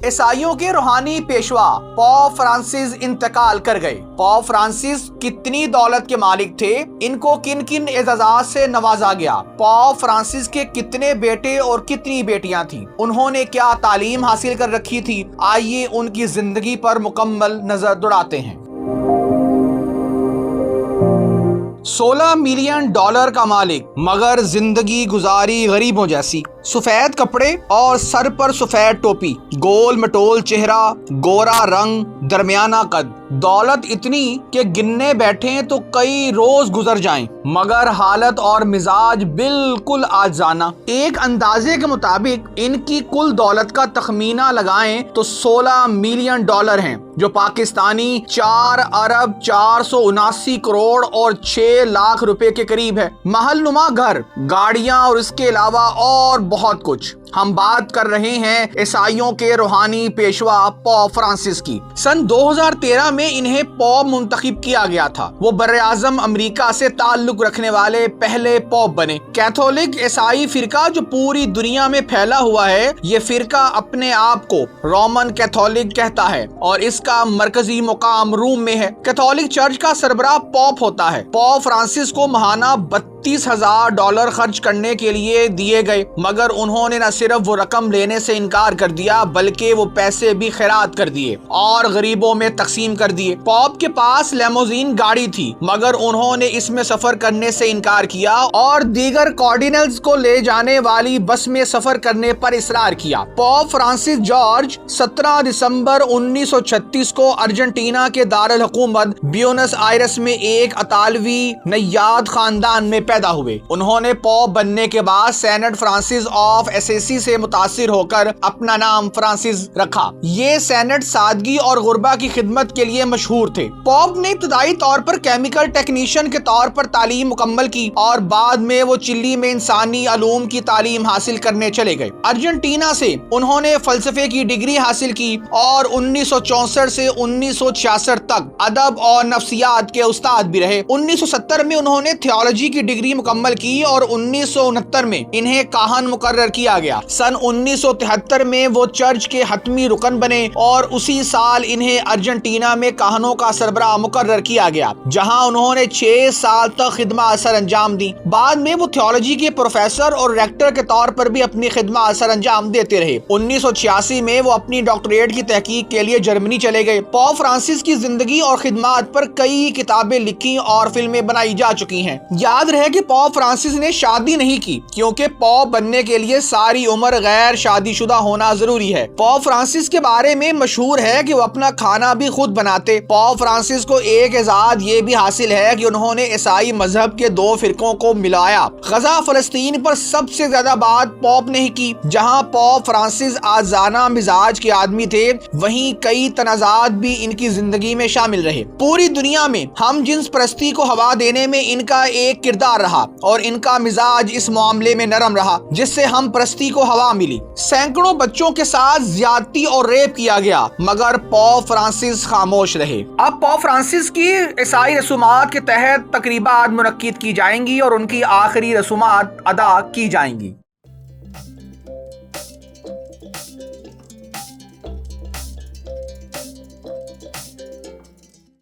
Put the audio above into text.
عیسائیوں کے روحانی پیشوا پوپ فرانسس انتقال کر گئے۔ پوپ فرانسس کتنی دولت کے مالک تھے، ان کو کن کن اعزازات سے نوازا گیا، پوپ فرانسس کے کتنے بیٹے اور کتنی بیٹیاں تھیں، انہوں نے کیا تعلیم حاصل کر رکھی تھی، آئیے ان کی زندگی پر مکمل نظر دوڑاتے ہیں۔ 16 ملین ڈالر کا مالک مگر زندگی گزاری غریبوں جیسی، سفید کپڑے اور سر پر سفید ٹوپی، گول مٹول چہرہ، گورا رنگ، درمیانہ قد، دولت اتنی کہ گننے بیٹھیں تو کئی روز گزر جائیں، مگر حالت اور مزاج بالکل عاجزانہ۔ ایک اندازے کے مطابق ان کی کل دولت کا تخمینہ لگائیں تو 16 ملین ڈالر ہیں، جو پاکستانی 4 ارب 479 کروڑ اور 6 لاکھ روپے کے قریب ہے۔ محل نما گھر، گاڑیاں اور اس کے علاوہ اور بہت کچھ۔ ہم بات کر رہے ہیں عیسائیوں کے روحانی پیشوا پوپ فرانسس کی۔ سن 2013 میں انہیں پوپ منتخب کیا گیا تھا۔ وہ براعظم امریکہ سے تعلق رکھنے والے پہلے پوپ بنے۔ کیتھولک عیسائی فرقہ جو پوری دنیا میں پھیلا ہوا ہے، یہ فرقہ اپنے آپ کو رومن کیتھولک کہتا ہے اور اس کا مرکزی مقام روم میں ہے۔ کیتھولک چرچ کا سربراہ پوپ ہوتا ہے۔ پوپ فرانسس کو ماہانہ $32,000 خرچ کرنے کے لیے دیے گئے، مگر انہوں نے نہ صرف وہ رقم لینے سے انکار کر دیا بلکہ وہ پیسے بھی خیرات کر دیے اور غریبوں میں تقسیم کر دیے۔ پوپ کے پاس لیموزین گاڑی تھی، مگر انہوں نے اس میں سفر کرنے سے انکار کیا اور دیگر کارڈینلز کو لے جانے والی بس میں سفر کرنے پر اصرار کیا۔ پوپ فرانسس جارج 17 دسمبر 1936 کو ارجنٹینا کے دارالحکومت بیونس آئرس میں ایک اطالوی نیاد خاندان میں پیدا ہوئے۔ انہوں نے پوپ بننے کے بعد سینٹ فرانسس آف اسیسی سے متاثر ہو کر اپنا نام فرانسس رکھا۔ یہ سینٹ سادگی اور غربا کی خدمت کے لیے مشہور تھے۔ پوپ نے ابتدائی طور پر کیمیکل ٹیکنیشین کے طور پر تعلیم مکمل کی اور بعد میں وہ چلی میں انسانی علوم کی تعلیم حاصل کرنے چلے گئے۔ ارجنٹینا سے انہوں نے فلسفے کی ڈگری حاصل کی اور 1964 سے 1966 تک ادب اور نفسیات کے استاد بھی رہے۔ 1970 میں انہوں نے تھیولوجی کی ڈگری مکمل کی اور 1969 میں انہیں کاہن مقرر کیا گیا۔ سن 1973 میں وہ چرچ کے حتمی رکن بنے اور اسی سال انہیں ارجنٹینا میں کاہنوں کا سربراہ مقرر کیا گیا، جہاں انہوں نے 6 سال تک خدمات سر انجام دی۔ بعد میں وہ تھیولوجی کے پروفیسر اور ریکٹر کے طور پر بھی اپنی خدمات سر انجام دیتے رہے۔ 1986 میں وہ اپنی ڈاکٹریٹ کی تحقیق کے لیے جرمنی چلے گئے۔ پوپ فرانسس کی زندگی اور خدمات پر کئی کتابیں لکھی اور فلمیں بنائی جا چکی ہیں۔ یاد رہے کہ پوپ فرانسس نے شادی نہیں کی، کیونکہ پوپ بننے کے لیے ساری عمر غیر شادی شدہ ہونا ضروری ہے۔ پوپ فرانسس کے بارے میں مشہور ہے کہ وہ اپنا کھانا بھی خود بناتے۔ پوپ فرانسس کو ایک اعزاز یہ بھی حاصل ہے کہ انہوں نے عیسائی مذہب کے 2 فرقوں کو ملایا۔ غزہ فلسطین پر سب سے زیادہ بات پوپ نے کی۔ جہاں پوپ فرانسس عاجزانہ مزاج کے آدمی تھے، وہیں کئی تنازعات بھی ان کی زندگی میں شامل رہے۔ پوری دنیا میں ہم جنس پرستی کو ہوا دینے میں ان کا ایک کردار رہا اور ان کا مزاج اس معاملے میں نرم رہا، جس سے ہم پرستی کو ہوا ملی۔ سینکڑوں بچوں کے ساتھ زیادتی اور ریپ کیا گیا، مگر پوپ فرانسس خاموش رہے۔ اب پوپ فرانسس کی عیسائی رسومات کے تحت تقریبات منعقد کی جائیں گی اور ان کی آخری رسومات ادا کی جائیں گی۔